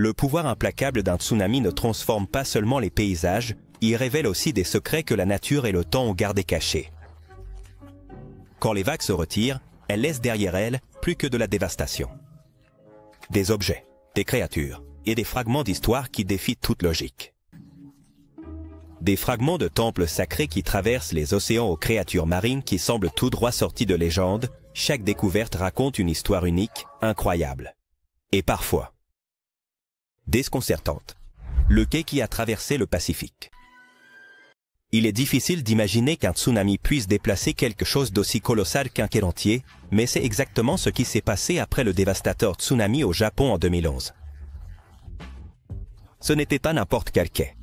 le pouvoir implacable d'un tsunami ne transforme pas seulement les paysages, il révèle aussi des secrets que la nature et le temps ont gardés cachés. Quand les vagues se retirent, elles laissent derrière elles plus que de la dévastation. Des objets, des créatures et des fragments d'histoire qui défient toute logique. Des fragments de temples sacrés qui traversent les océans aux créatures marines qui semblent tout droit sorties de légendes, chaque découverte raconte une histoire unique, incroyable. Et parfois, déconcertante. Le quai qui a traversé le Pacifique. Il est difficile d'imaginer qu'un tsunami puisse déplacer quelque chose d'aussi colossal qu'un quai entier, mais c'est exactement ce qui s'est passé après le dévastateur tsunami au Japon en 2011. Ce n'était pas n'importe quel quai.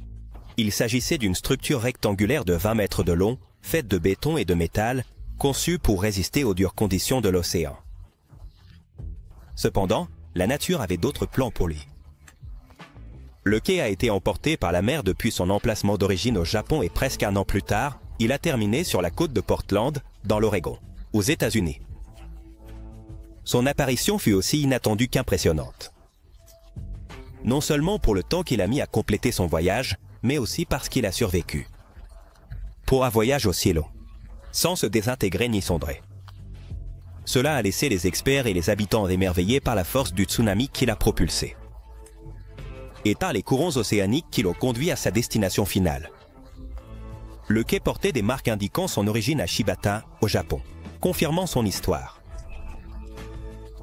Il s'agissait d'une structure rectangulaire de 20 mètres de long, faite de béton et de métal, conçue pour résister aux dures conditions de l'océan. Cependant, la nature avait d'autres plans pour lui. Le quai a été emporté par la mer depuis son emplacement d'origine au Japon et presque un an plus tard, il a terminé sur la côte de Portland, dans l'Oregon, aux États-Unis. Son apparition fut aussi inattendue qu'impressionnante. Non seulement pour le temps qu'il a mis à compléter son voyage, mais aussi parce qu'il a survécu. Pour un voyage aussi long, sans se désintégrer ni sombrer. Cela a laissé les experts et les habitants émerveillés par la force du tsunami qui l'a propulsé. Et par les courants océaniques qui l'ont conduit à sa destination finale. Le quai portait des marques indiquant son origine à Shibata, au Japon, confirmant son histoire.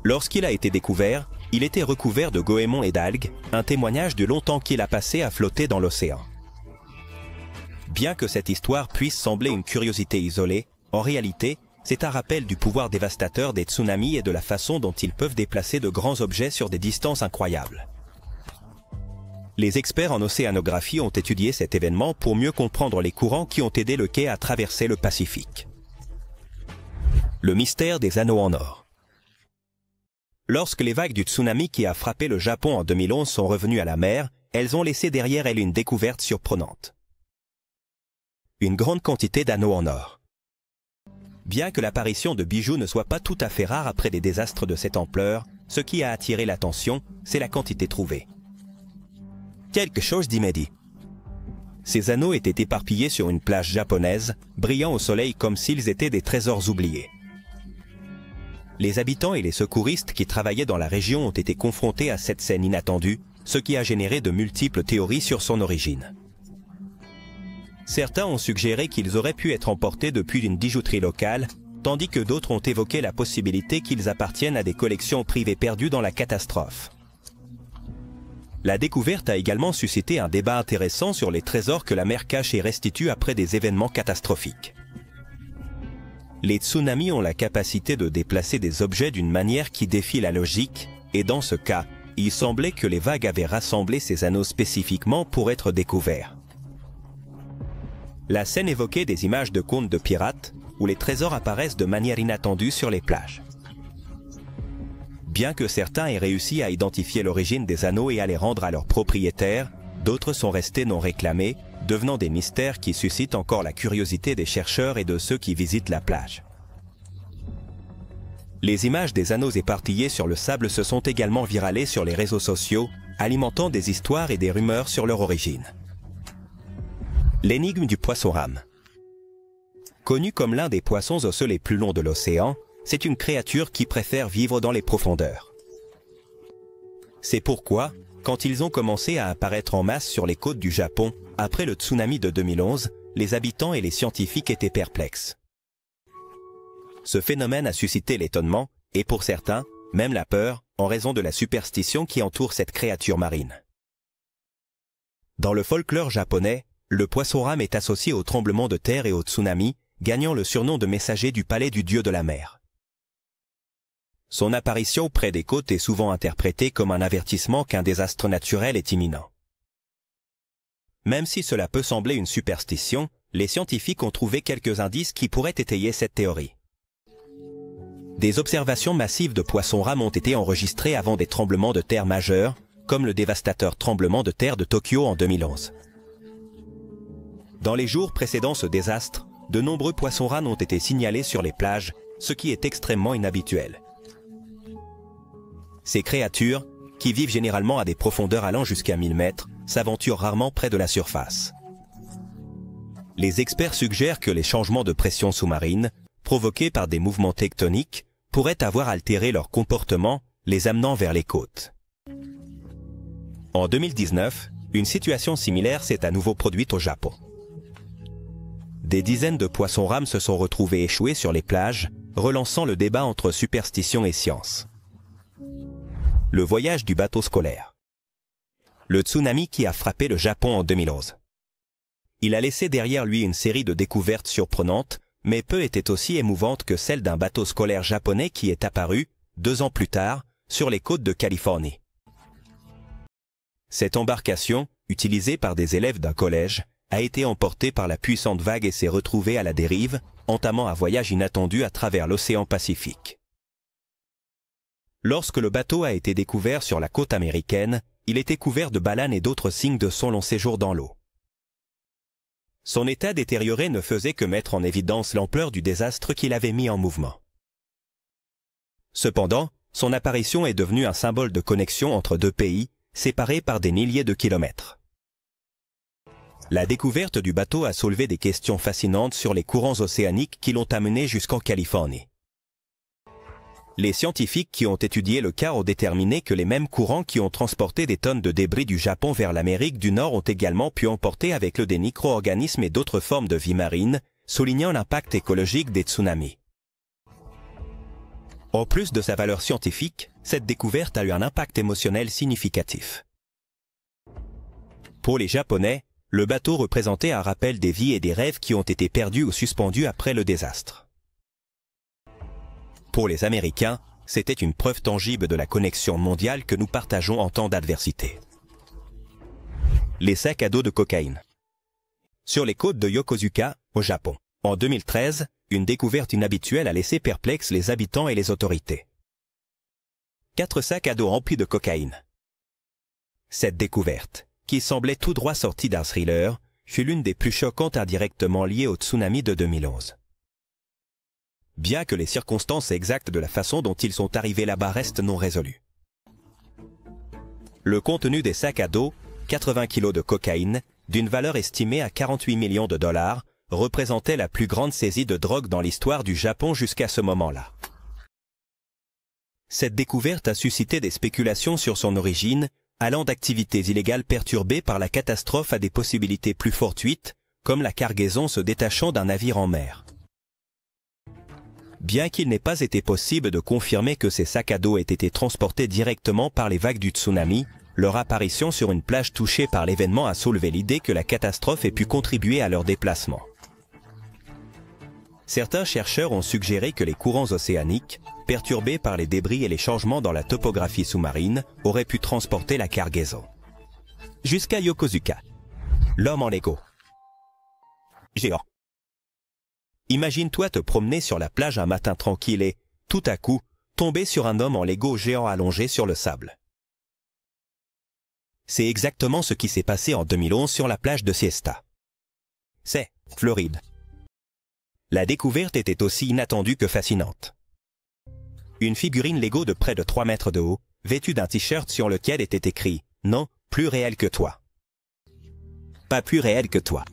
Lorsqu'il a été découvert, il était recouvert de goémons et d'algues, un témoignage du long temps qu'il a passé à flotter dans l'océan. Bien que cette histoire puisse sembler une curiosité isolée, en réalité, c'est un rappel du pouvoir dévastateur des tsunamis et de la façon dont ils peuvent déplacer de grands objets sur des distances incroyables. Les experts en océanographie ont étudié cet événement pour mieux comprendre les courants qui ont aidé le quai à traverser le Pacifique. Le mystère des anneaux en or. Lorsque les vagues du tsunami qui a frappé le Japon en 2011 sont revenues à la mer, elles ont laissé derrière elles une découverte surprenante. Une grande quantité d'anneaux en or. Bien que l'apparition de bijoux ne soit pas tout à fait rare après des désastres de cette ampleur, ce qui a attiré l'attention, c'est la quantité trouvée. Quelque chose d'inédit. Ces anneaux étaient éparpillés sur une plage japonaise, brillant au soleil comme s'ils étaient des trésors oubliés. Les habitants et les secouristes qui travaillaient dans la région ont été confrontés à cette scène inattendue, ce qui a généré de multiples théories sur son origine. Certains ont suggéré qu'ils auraient pu être emportés depuis une bijouterie locale, tandis que d'autres ont évoqué la possibilité qu'ils appartiennent à des collections privées perdues dans la catastrophe. La découverte a également suscité un débat intéressant sur les trésors que la mer cache et restitue après des événements catastrophiques. Les tsunamis ont la capacité de déplacer des objets d'une manière qui défie la logique, et dans ce cas, il semblait que les vagues avaient rassemblé ces anneaux spécifiquement pour être découverts. La scène évoquait des images de contes de pirates, où les trésors apparaissent de manière inattendue sur les plages. Bien que certains aient réussi à identifier l'origine des anneaux et à les rendre à leurs propriétaires, d'autres sont restés non réclamés, devenant des mystères qui suscitent encore la curiosité des chercheurs et de ceux qui visitent la plage. Les images des anneaux éparpillés sur le sable se sont également viralées sur les réseaux sociaux, alimentant des histoires et des rumeurs sur leur origine. L'énigme du poisson-rame. Connu comme l'un des poissons osseux les plus longs de l'océan, c'est une créature qui préfère vivre dans les profondeurs. C'est pourquoi, quand ils ont commencé à apparaître en masse sur les côtes du Japon, après le tsunami de 2011, les habitants et les scientifiques étaient perplexes. Ce phénomène a suscité l'étonnement, et pour certains, même la peur, en raison de la superstition qui entoure cette créature marine. Dans le folklore japonais, le poisson-rame est associé aux tremblements de terre et aux tsunamis, gagnant le surnom de messager du palais du dieu de la mer. Son apparition près des côtes est souvent interprétée comme un avertissement qu'un désastre naturel est imminent. Même si cela peut sembler une superstition, les scientifiques ont trouvé quelques indices qui pourraient étayer cette théorie. Des observations massives de poissons-rames ont été enregistrées avant des tremblements de terre majeurs, comme le dévastateur tremblement de terre de Tokyo en 2011. Dans les jours précédant ce désastre, de nombreux poissons-rames ont été signalés sur les plages, ce qui est extrêmement inhabituel. Ces créatures, qui vivent généralement à des profondeurs allant jusqu'à 1000 mètres, s'aventurent rarement près de la surface. Les experts suggèrent que les changements de pression sous-marine, provoqués par des mouvements tectoniques, pourraient avoir altéré leur comportement, les amenant vers les côtes. En 2019, une situation similaire s'est à nouveau produite au Japon. Des dizaines de poissons-rames se sont retrouvés échoués sur les plages, relançant le débat entre superstition et science. Le voyage du bateau scolaire. Le tsunami qui a frappé le Japon en 2011. Il a laissé derrière lui une série de découvertes surprenantes, mais peu étaient aussi émouvantes que celle d'un bateau scolaire japonais qui est apparu, 2 ans plus tard, sur les côtes de Californie. Cette embarcation, utilisée par des élèves d'un collège, a été emportée par la puissante vague et s'est retrouvée à la dérive, entamant un voyage inattendu à travers l'océan Pacifique. Lorsque le bateau a été découvert sur la côte américaine, il était couvert de balanes et d'autres signes de son long séjour dans l'eau. Son état détérioré ne faisait que mettre en évidence l'ampleur du désastre qu'il avait mis en mouvement. Cependant, son apparition est devenue un symbole de connexion entre deux pays, séparés par des milliers de kilomètres. La découverte du bateau a soulevé des questions fascinantes sur les courants océaniques qui l'ont amené jusqu'en Californie. Les scientifiques qui ont étudié le cas ont déterminé que les mêmes courants qui ont transporté des tonnes de débris du Japon vers l'Amérique du Nord ont également pu emporter avec eux des micro-organismes et d'autres formes de vie marine, soulignant l'impact écologique des tsunamis. En plus de sa valeur scientifique, cette découverte a eu un impact émotionnel significatif. Pour les Japonais, le bateau représentait un rappel des vies et des rêves qui ont été perdus ou suspendus après le désastre. Pour les Américains, c'était une preuve tangible de la connexion mondiale que nous partageons en temps d'adversité. Les sacs à dos de cocaïne. Sur les côtes de Yokosuka, au Japon, en 2013, une découverte inhabituelle a laissé perplexes les habitants et les autorités. 4 sacs à dos remplis de cocaïne. Cette découverte, qui semblait tout droit sortie d'un thriller, fut l'une des plus choquantes indirectement liées au tsunami de 2011. Bien que les circonstances exactes de la façon dont ils sont arrivés là-bas restent non résolues. Le contenu des sacs à dos, 80 kg de cocaïne, d'une valeur estimée à 48 millions de dollars, représentait la plus grande saisie de drogue dans l'histoire du Japon jusqu'à ce moment-là. Cette découverte a suscité des spéculations sur son origine, allant d'activités illégales perturbées par la catastrophe à des possibilités plus fortuites, comme la cargaison se détachant d'un navire en mer. Bien qu'il n'ait pas été possible de confirmer que ces sacs à dos aient été transportés directement par les vagues du tsunami, leur apparition sur une plage touchée par l'événement a soulevé l'idée que la catastrophe ait pu contribuer à leur déplacement. Certains chercheurs ont suggéré que les courants océaniques, perturbés par les débris et les changements dans la topographie sous-marine, auraient pu transporter la cargaison. Jusqu'à Yokosuka. L'homme en Lego. Géant. Imagine-toi te promener sur la plage un matin tranquille et, tout à coup, tomber sur un homme en Lego géant allongé sur le sable. C'est exactement ce qui s'est passé en 2011 sur la plage de Siesta. C'est Floride. La découverte était aussi inattendue que fascinante. Une figurine Lego de près de 3 mètres de haut, vêtue d'un t-shirt sur lequel était écrit « Non, plus réel que toi ». Pas plus réel que toi.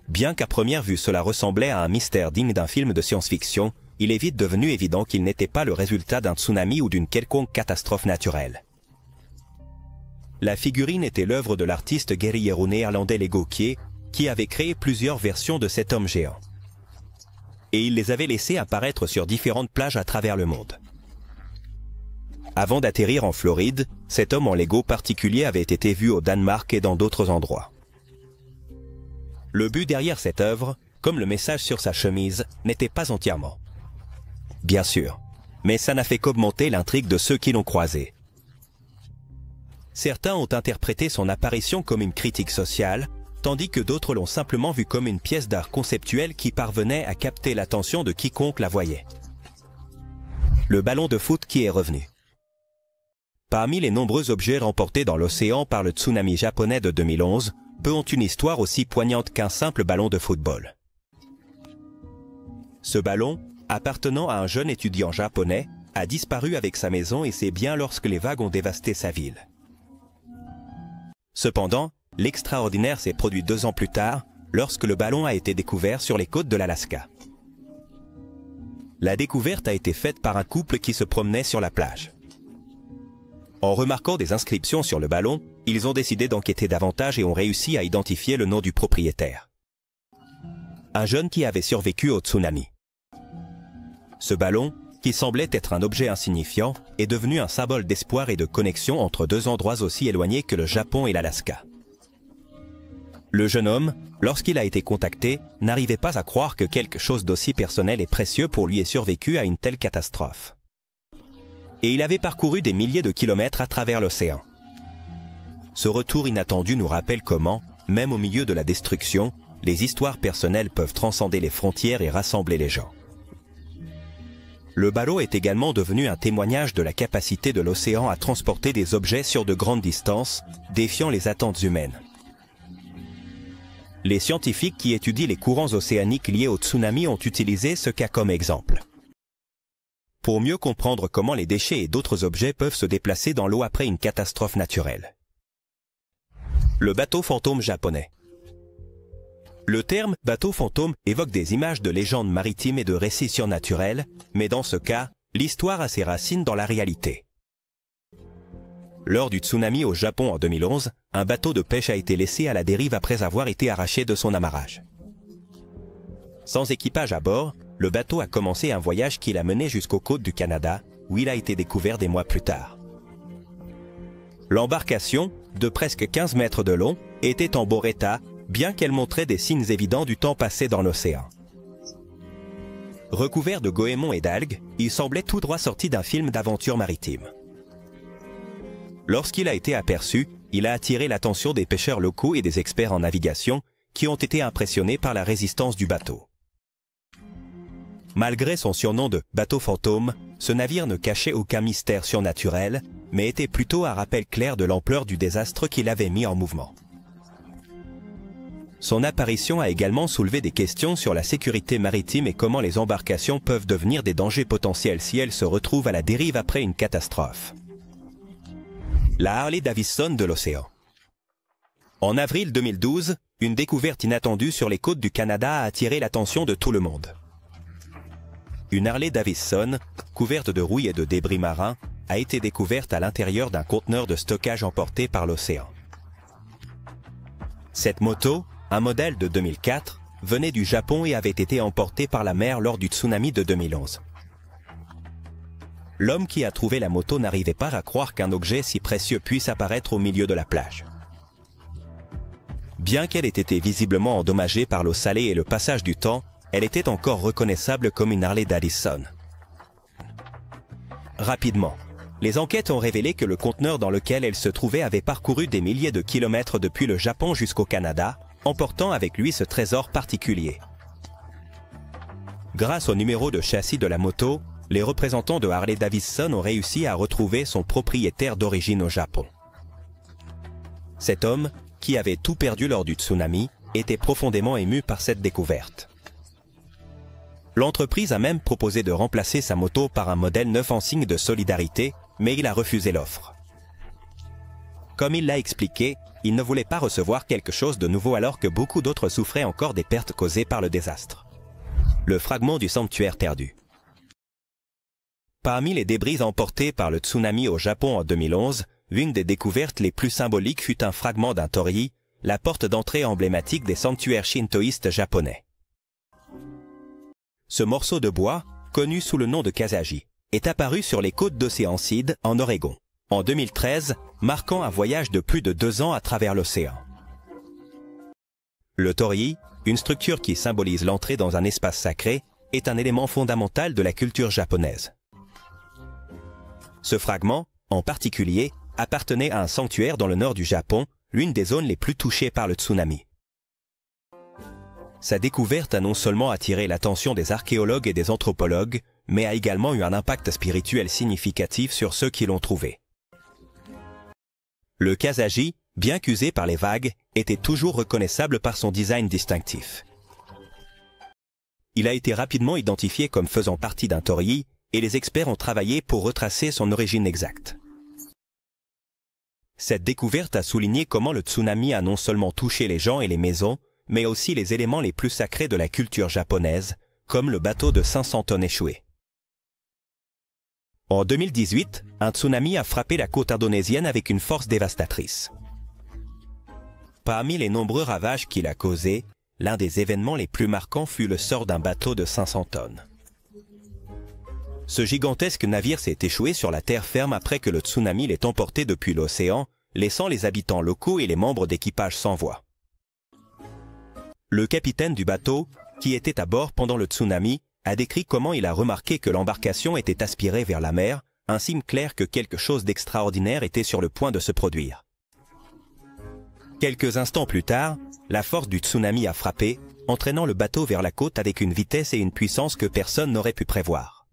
Bien qu'à première vue cela ressemblait à un mystère digne d'un film de science-fiction, il est vite devenu évident qu'il n'était pas le résultat d'un tsunami ou d'une quelconque catastrophe naturelle. La figurine était l'œuvre de l'artiste guerriero néerlandais Lego qui avait créé plusieurs versions de cet homme géant. Et il les avait laissés apparaître sur différentes plages à travers le monde. Avant d'atterrir en Floride, cet homme en Lego particulier avait été vu au Danemark et dans d'autres endroits. Le but derrière cette œuvre, comme le message sur sa chemise, n'était pas entièrement. Bien sûr, mais ça n'a fait qu'augmenter l'intrigue de ceux qui l'ont croisé. Certains ont interprété son apparition comme une critique sociale, tandis que d'autres l'ont simplement vu comme une pièce d'art conceptuelle qui parvenait à capter l'attention de quiconque la voyait. Le ballon de foot qui est revenu. Parmi les nombreux objets remportés dans l'océan par le tsunami japonais de 2011, peu ont une histoire aussi poignante qu'un simple ballon de football. Ce ballon, appartenant à un jeune étudiant japonais, a disparu avec sa maison et ses biens lorsque les vagues ont dévasté sa ville. Cependant, l'extraordinaire s'est produit 2 ans plus tard, lorsque le ballon a été découvert sur les côtes de l'Alaska. La découverte a été faite par un couple qui se promenait sur la plage. En remarquant des inscriptions sur le ballon, ils ont décidé d'enquêter davantage et ont réussi à identifier le nom du propriétaire. Un jeune qui avait survécu au tsunami. Ce ballon, qui semblait être un objet insignifiant, est devenu un symbole d'espoir et de connexion entre 2 endroits aussi éloignés que le Japon et l'Alaska. Le jeune homme, lorsqu'il a été contacté, n'arrivait pas à croire que quelque chose d'aussi personnel et précieux pour lui ait survécu à une telle catastrophe. Et il avait parcouru des milliers de kilomètres à travers l'océan. Ce retour inattendu nous rappelle comment, même au milieu de la destruction, les histoires personnelles peuvent transcender les frontières et rassembler les gens. Le ballon est également devenu un témoignage de la capacité de l'océan à transporter des objets sur de grandes distances, défiant les attentes humaines. Les scientifiques qui étudient les courants océaniques liés au tsunami ont utilisé ce cas comme exemple. Pour mieux comprendre comment les déchets et d'autres objets peuvent se déplacer dans l'eau après une catastrophe naturelle. Le bateau fantôme japonais. Le terme « bateau fantôme » évoque des images de légendes maritimes et de récits surnaturels, mais dans ce cas, l'histoire a ses racines dans la réalité. Lors du tsunami au Japon en 2011, un bateau de pêche a été laissé à la dérive après avoir été arraché de son amarrage. Sans équipage à bord, le bateau a commencé un voyage qui l'a mené jusqu'aux côtes du Canada, où il a été découvert des mois plus tard. L'embarcation, de presque 15 mètres de long, était en beau état, bien qu'elle montrait des signes évidents du temps passé dans l'océan. Recouvert de goémons et d'algues, il semblait tout droit sorti d'un film d'aventure maritime. Lorsqu'il a été aperçu, il a attiré l'attention des pêcheurs locaux et des experts en navigation qui ont été impressionnés par la résistance du bateau. Malgré son surnom de « bateau fantôme », ce navire ne cachait aucun mystère surnaturel, mais était plutôt un rappel clair de l'ampleur du désastre qu'il avait mis en mouvement. Son apparition a également soulevé des questions sur la sécurité maritime et comment les embarcations peuvent devenir des dangers potentiels si elles se retrouvent à la dérive après une catastrophe. La Harley-Davidson de l'océan. En avril 2012, une découverte inattendue sur les côtes du Canada a attiré l'attention de tout le monde. Une Harley-Davidson, couverte de rouille et de débris marins, a été découverte à l'intérieur d'un conteneur de stockage emporté par l'océan. Cette moto, un modèle de 2004, venait du Japon et avait été emportée par la mer lors du tsunami de 2011. L'homme qui a trouvé la moto n'arrivait pas à croire qu'un objet si précieux puisse apparaître au milieu de la plage. Bien qu'elle ait été visiblement endommagée par l'eau salée et le passage du temps, elle était encore reconnaissable comme une Harley-Davidson. Rapidement, les enquêtes ont révélé que le conteneur dans lequel elle se trouvait avait parcouru des milliers de kilomètres depuis le Japon jusqu'au Canada, emportant avec lui ce trésor particulier. Grâce au numéro de châssis de la moto, les représentants de Harley-Davidson ont réussi à retrouver son propriétaire d'origine au Japon. Cet homme, qui avait tout perdu lors du tsunami, était profondément ému par cette découverte. L'entreprise a même proposé de remplacer sa moto par un modèle neuf en signe de solidarité, mais il a refusé l'offre. Comme il l'a expliqué, il ne voulait pas recevoir quelque chose de nouveau alors que beaucoup d'autres souffraient encore des pertes causées par le désastre. Le fragment du sanctuaire perdu. Parmi les débris emportés par le tsunami au Japon en 2011, l'une des découvertes les plus symboliques fut un fragment d'un torii, la porte d'entrée emblématique des sanctuaires shintoïstes japonais. Ce morceau de bois, connu sous le nom de Kasaji, est apparu sur les côtes d'Océan Cid, en Oregon, en 2013, marquant un voyage de plus de 2 ans à travers l'océan. Le torii, une structure qui symbolise l'entrée dans un espace sacré, est un élément fondamental de la culture japonaise. Ce fragment, en particulier, appartenait à un sanctuaire dans le nord du Japon, l'une des zones les plus touchées par le tsunami. Sa découverte a non seulement attiré l'attention des archéologues et des anthropologues, mais a également eu un impact spirituel significatif sur ceux qui l'ont trouvé. Le Kasaji, bien qu'usé par les vagues, était toujours reconnaissable par son design distinctif. Il a été rapidement identifié comme faisant partie d'un torii, et les experts ont travaillé pour retracer son origine exacte. Cette découverte a souligné comment le tsunami a non seulement touché les gens et les maisons, mais aussi les éléments les plus sacrés de la culture japonaise, comme le bateau de 500 tonnes échoué. En 2018, un tsunami a frappé la côte indonésienne avec une force dévastatrice. Parmi les nombreux ravages qu'il a causés, l'un des événements les plus marquants fut le sort d'un bateau de 500 tonnes. Ce gigantesque navire s'est échoué sur la terre ferme après que le tsunami l'ait emporté depuis l'océan, laissant les habitants locaux et les membres d'équipage sans voix. Le capitaine du bateau, qui était à bord pendant le tsunami, a décrit comment il a remarqué que l'embarcation était aspirée vers la mer, un signe clair que quelque chose d'extraordinaire était sur le point de se produire. Quelques instants plus tard, la force du tsunami a frappé, entraînant le bateau vers la côte avec une vitesse et une puissance que personne n'aurait pu prévoir.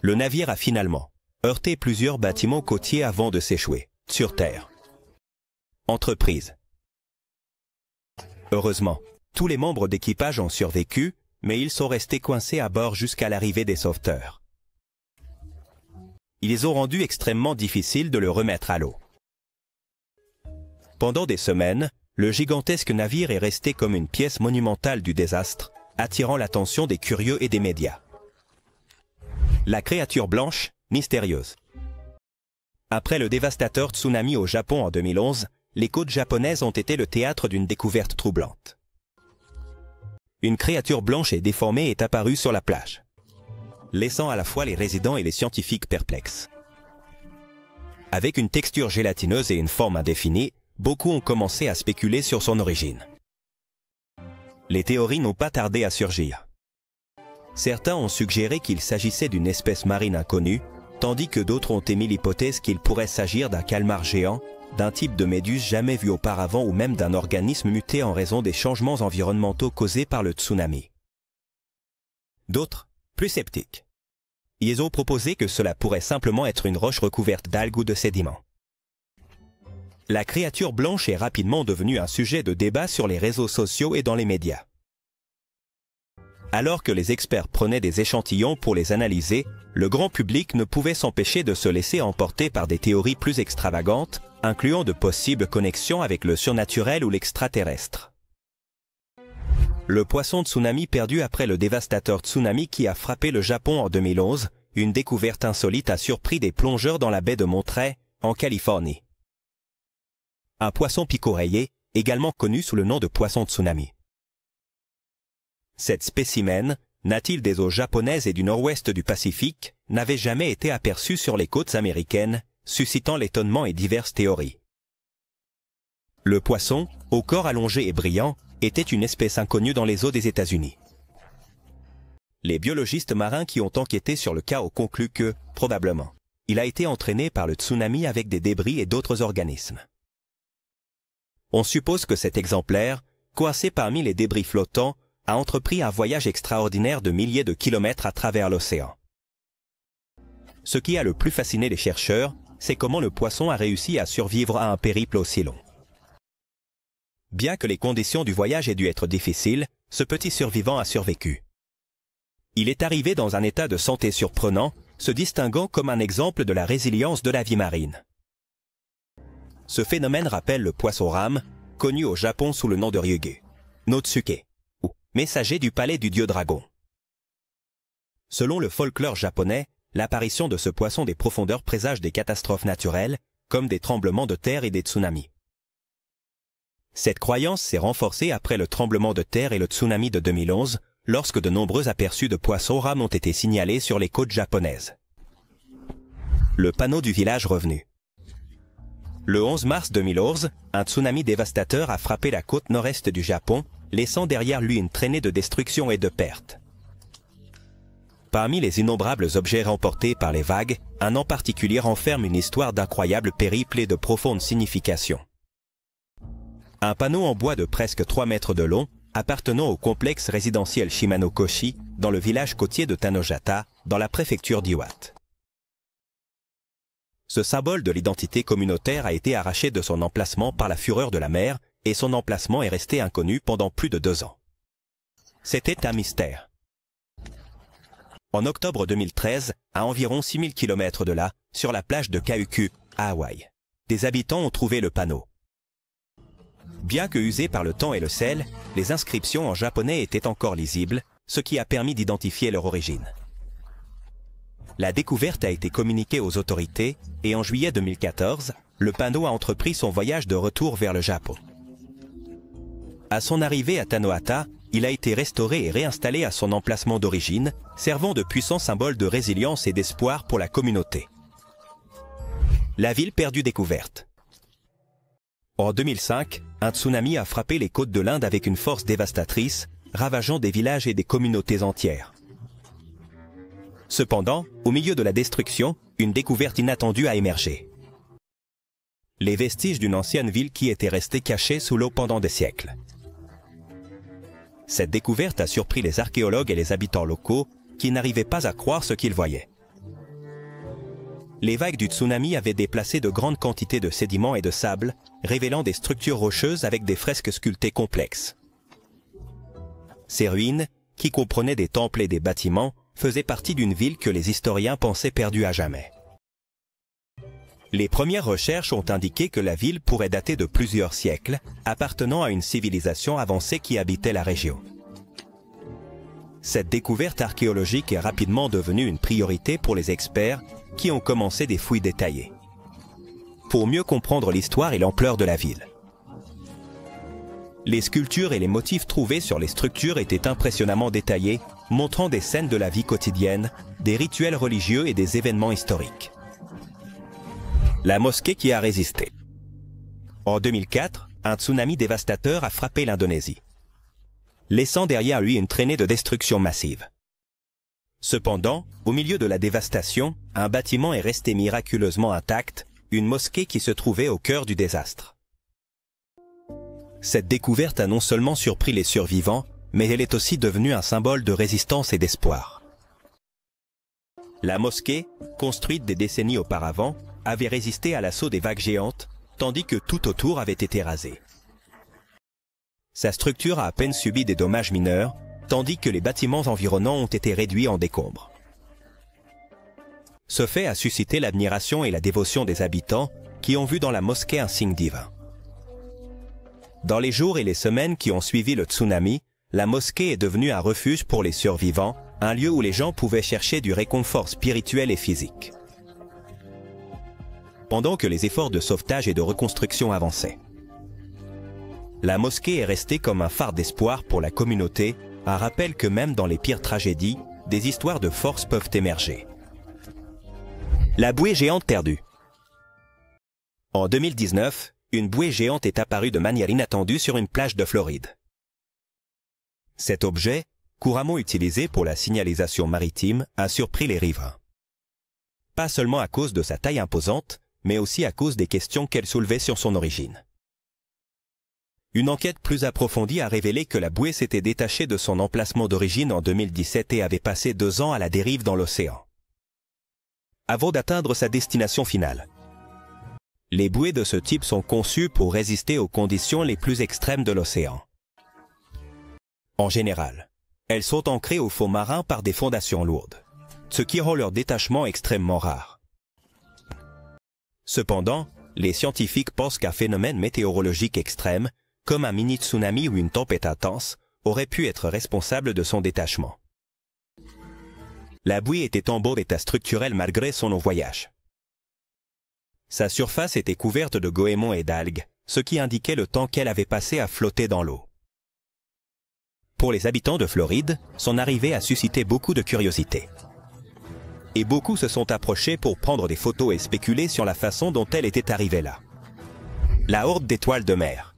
Le navire a finalement heurté plusieurs bâtiments côtiers avant de s'échouer, sur terre. Entreprise. Heureusement, tous les membres d'équipage ont survécu, mais ils sont restés coincés à bord jusqu'à l'arrivée des sauveteurs. Ils ont rendu extrêmement difficile de le remettre à l'eau. Pendant des semaines, le gigantesque navire est resté comme une pièce monumentale du désastre, attirant l'attention des curieux et des médias. La créature blanche, mystérieuse. Après le dévastateur tsunami au Japon en 2011, les côtes japonaises ont été le théâtre d'une découverte troublante. Une créature blanche et déformée est apparue sur la plage, laissant à la fois les résidents et les scientifiques perplexes. Avec une texture gélatineuse et une forme indéfinie, beaucoup ont commencé à spéculer sur son origine. Les théories n'ont pas tardé à surgir. Certains ont suggéré qu'il s'agissait d'une espèce marine inconnue, tandis que d'autres ont émis l'hypothèse qu'il pourrait s'agir d'un calmar géant, d'un type de méduse jamais vu auparavant ou même d'un organisme muté en raison des changements environnementaux causés par le tsunami. D'autres, plus sceptiques, ils ont proposé que cela pourrait simplement être une roche recouverte d'algues ou de sédiments. La créature blanche est rapidement devenue un sujet de débat sur les réseaux sociaux et dans les médias. Alors que les experts prenaient des échantillons pour les analyser, le grand public ne pouvait s'empêcher de se laisser emporter par des théories plus extravagantes, incluant de possibles connexions avec le surnaturel ou l'extraterrestre. Le poisson tsunami perdu après le dévastateur tsunami qui a frappé le Japon en 2011, une découverte insolite a surpris des plongeurs dans la baie de Monterey, en Californie. Un poisson pico-rayé, également connu sous le nom de poisson tsunami. Cette spécimen, natif des eaux japonaises et du nord-ouest du Pacifique, n'avait jamais été aperçu sur les côtes américaines, suscitant l'étonnement et diverses théories. Le poisson, au corps allongé et brillant, était une espèce inconnue dans les eaux des États-Unis. Les biologistes marins qui ont enquêté sur le cas ont conclu que, probablement, il a été entraîné par le tsunami avec des débris et d'autres organismes. On suppose que cet exemplaire, coincé parmi les débris flottants, a entrepris un voyage extraordinaire de milliers de kilomètres à travers l'océan. Ce qui a le plus fasciné les chercheurs, c'est comment le poisson a réussi à survivre à un périple aussi long. Bien que les conditions du voyage aient dû être difficiles, ce petit survivant a survécu. Il est arrivé dans un état de santé surprenant, se distinguant comme un exemple de la résilience de la vie marine. Ce phénomène rappelle le poisson rame, connu au Japon sous le nom de Ryugu, Notsuke, ou messager du palais du dieu dragon. Selon le folklore japonais, l'apparition de ce poisson des profondeurs présage des catastrophes naturelles, comme des tremblements de terre et des tsunamis. Cette croyance s'est renforcée après le tremblement de terre et le tsunami de 2011, lorsque de nombreux aperçus de poissons rames ont été signalés sur les côtes japonaises. Le panneau du village revenu. Le 11 mars 2011, un tsunami dévastateur a frappé la côte nord-est du Japon, laissant derrière lui une traînée de destruction et de pertes. Parmi les innombrables objets remportés par les vagues, un en particulier renferme une histoire d'incroyable périple et de profonde signification. Un panneau en bois de presque 3 mètres de long, appartenant au complexe résidentiel Shimano-koshi, dans le village côtier de Tanojata, dans la préfecture d'Iwate. Ce symbole de l'identité communautaire a été arraché de son emplacement par la fureur de la mer, et son emplacement est resté inconnu pendant plus de 2 ans. C'était un mystère. en octobre 2013, à environ 6000 km de là, sur la plage de Kauku, à Hawaï. Des habitants ont trouvé le panneau. Bien que usés par le temps et le sel, les inscriptions en japonais étaient encore lisibles, ce qui a permis d'identifier leur origine. La découverte a été communiquée aux autorités et en juillet 2014, le panneau a entrepris son voyage de retour vers le Japon. À son arrivée à Tanohata, il a été restauré et réinstallé à son emplacement d'origine, servant de puissant symbole de résilience et d'espoir pour la communauté. La ville perdue découverte. En 2005, un tsunami a frappé les côtes de l'Inde avec une force dévastatrice, ravageant des villages et des communautés entières. Cependant, au milieu de la destruction, une découverte inattendue a émergé. Les vestiges d'une ancienne ville qui était restée cachée sous l'eau pendant des siècles. Cette découverte a surpris les archéologues et les habitants locaux qui n'arrivaient pas à croire ce qu'ils voyaient. Les vagues du tsunami avaient déplacé de grandes quantités de sédiments et de sable, révélant des structures rocheuses avec des fresques sculptées complexes. Ces ruines, qui comprenaient des temples et des bâtiments, faisaient partie d'une ville que les historiens pensaient perdue à jamais. Les premières recherches ont indiqué que la ville pourrait dater de plusieurs siècles, appartenant à une civilisation avancée qui habitait la région. Cette découverte archéologique est rapidement devenue une priorité pour les experts qui ont commencé des fouilles détaillées, pour mieux comprendre l'histoire et l'ampleur de la ville. Les sculptures et les motifs trouvés sur les structures étaient impressionnamment détaillés, montrant des scènes de la vie quotidienne, des rituels religieux et des événements historiques. La mosquée qui a résisté. En 2004, un tsunami dévastateur a frappé l'Indonésie, laissant derrière lui une traînée de destruction massive. Cependant, au milieu de la dévastation, un bâtiment est resté miraculeusement intact, une mosquée qui se trouvait au cœur du désastre. Cette découverte a non seulement surpris les survivants, mais elle est aussi devenue un symbole de résistance et d'espoir. La mosquée, construite des décennies auparavant, avait résisté à l'assaut des vagues géantes, tandis que tout autour avait été rasé. Sa structure a à peine subi des dommages mineurs, tandis que les bâtiments environnants ont été réduits en décombres. Ce fait a suscité l'admiration et la dévotion des habitants qui ont vu dans la mosquée un signe divin. Dans les jours et les semaines qui ont suivi le tsunami, la mosquée est devenue un refuge pour les survivants, un lieu où les gens pouvaient chercher du réconfort spirituel et physique. Pendant que les efforts de sauvetage et de reconstruction avançaient. La mosquée est restée comme un phare d'espoir pour la communauté, un rappel que même dans les pires tragédies, des histoires de force peuvent émerger. La bouée géante perdue. En 2019, une bouée géante est apparue de manière inattendue sur une plage de Floride. Cet objet, couramment utilisé pour la signalisation maritime, a surpris les riverains. Pas seulement à cause de sa taille imposante, mais aussi à cause des questions qu'elle soulevait sur son origine. Une enquête plus approfondie a révélé que la bouée s'était détachée de son emplacement d'origine en 2017 et avait passé 2 ans à la dérive dans l'océan, avant d'atteindre sa destination finale. Les bouées de ce type sont conçues pour résister aux conditions les plus extrêmes de l'océan. En général, elles sont ancrées au fond marin par des fondations lourdes, ce qui rend leur détachement extrêmement rare. Cependant, les scientifiques pensent qu'un phénomène météorologique extrême, comme un mini-tsunami ou une tempête intense, aurait pu être responsable de son détachement. La bouée était en bon état structurel malgré son long voyage. Sa surface était couverte de goémons et d'algues, ce qui indiquait le temps qu'elle avait passé à flotter dans l'eau. Pour les habitants de Floride, son arrivée a suscité beaucoup de curiosité. Et beaucoup se sont approchés pour prendre des photos et spéculer sur la façon dont elle était arrivée là. La horde d'étoiles de mer.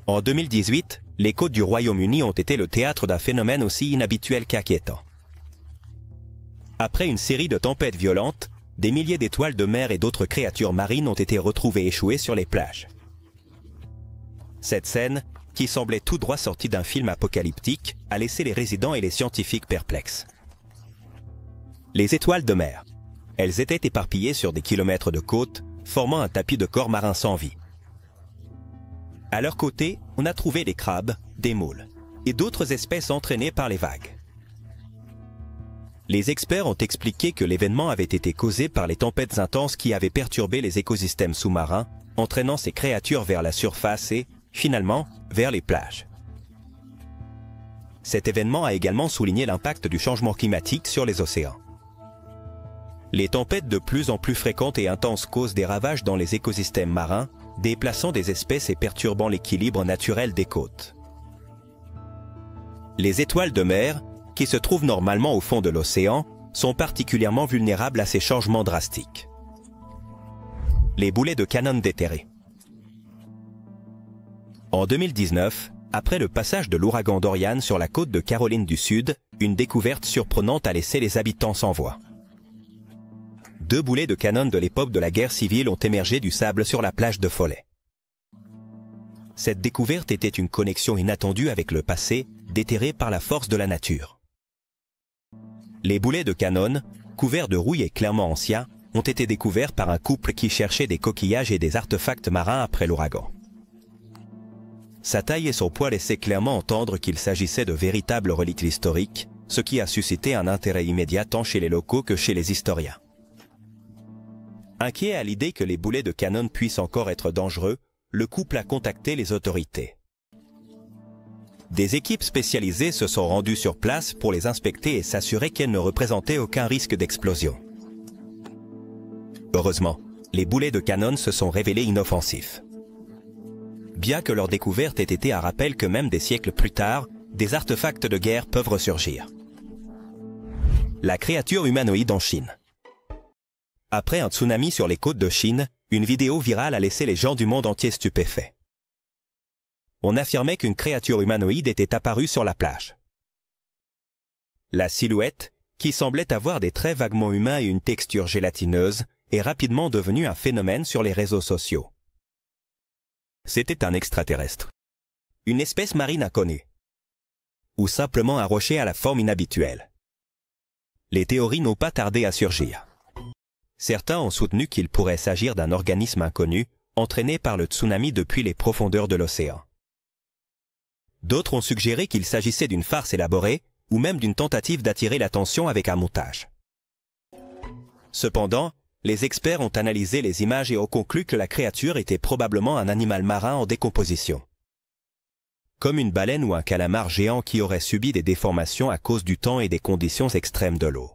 En 2018, les côtes du Royaume-Uni ont été le théâtre d'un phénomène aussi inhabituel qu'inquiétant. Après une série de tempêtes violentes, des milliers d'étoiles de mer et d'autres créatures marines ont été retrouvées échouées sur les plages. Cette scène, qui semblait tout droit sortie d'un film apocalyptique, a laissé les résidents et les scientifiques perplexes. Les étoiles de mer. Elles étaient éparpillées sur des kilomètres de côte, formant un tapis de corps marins sans vie. À leur côté, on a trouvé des crabes, des moules et d'autres espèces entraînées par les vagues. Les experts ont expliqué que l'événement avait été causé par les tempêtes intenses qui avaient perturbé les écosystèmes sous-marins, entraînant ces créatures vers la surface et, finalement, vers les plages. Cet événement a également souligné l'impact du changement climatique sur les océans. Les tempêtes de plus en plus fréquentes et intenses causent des ravages dans les écosystèmes marins, déplaçant des espèces et perturbant l'équilibre naturel des côtes. Les étoiles de mer, qui se trouvent normalement au fond de l'océan, sont particulièrement vulnérables à ces changements drastiques. Les boulets de canon déterrés. En 2019, après le passage de l'ouragan Dorian sur la côte de Caroline du Sud, une découverte surprenante a laissé les habitants sans voix. 2 boulets de canon de l'époque de la guerre civile ont émergé du sable sur la plage de Follet. Cette découverte était une connexion inattendue avec le passé, déterré par la force de la nature. Les boulets de canon, couverts de rouille et clairement anciens, ont été découverts par un couple qui cherchait des coquillages et des artefacts marins après l'ouragan. Sa taille et son poids laissaient clairement entendre qu'il s'agissait de véritables reliques historiques, ce qui a suscité un intérêt immédiat tant chez les locaux que chez les historiens. Inquiet à l'idée que les boulets de canon puissent encore être dangereux, le couple a contacté les autorités. Des équipes spécialisées se sont rendues sur place pour les inspecter et s'assurer qu'elles ne représentaient aucun risque d'explosion. Heureusement, les boulets de canon se sont révélés inoffensifs. Bien que leur découverte ait été un rappel que même des siècles plus tard, des artefacts de guerre peuvent ressurgir. La créature humanoïde en Chine. Après un tsunami sur les côtes de Chine, une vidéo virale a laissé les gens du monde entier stupéfaits. On affirmait qu'une créature humanoïde était apparue sur la plage. La silhouette, qui semblait avoir des traits vaguement humains et une texture gélatineuse, est rapidement devenue un phénomène sur les réseaux sociaux. C'était un extraterrestre, une espèce marine inconnue, ou simplement un rocher à la forme inhabituelle. Les théories n'ont pas tardé à surgir. Certains ont soutenu qu'il pourrait s'agir d'un organisme inconnu, entraîné par le tsunami depuis les profondeurs de l'océan. D'autres ont suggéré qu'il s'agissait d'une farce élaborée, ou même d'une tentative d'attirer l'attention avec un montage. Cependant, les experts ont analysé les images et ont conclu que la créature était probablement un animal marin en décomposition. Comme une baleine ou un calamar géant qui aurait subi des déformations à cause du temps et des conditions extrêmes de l'eau.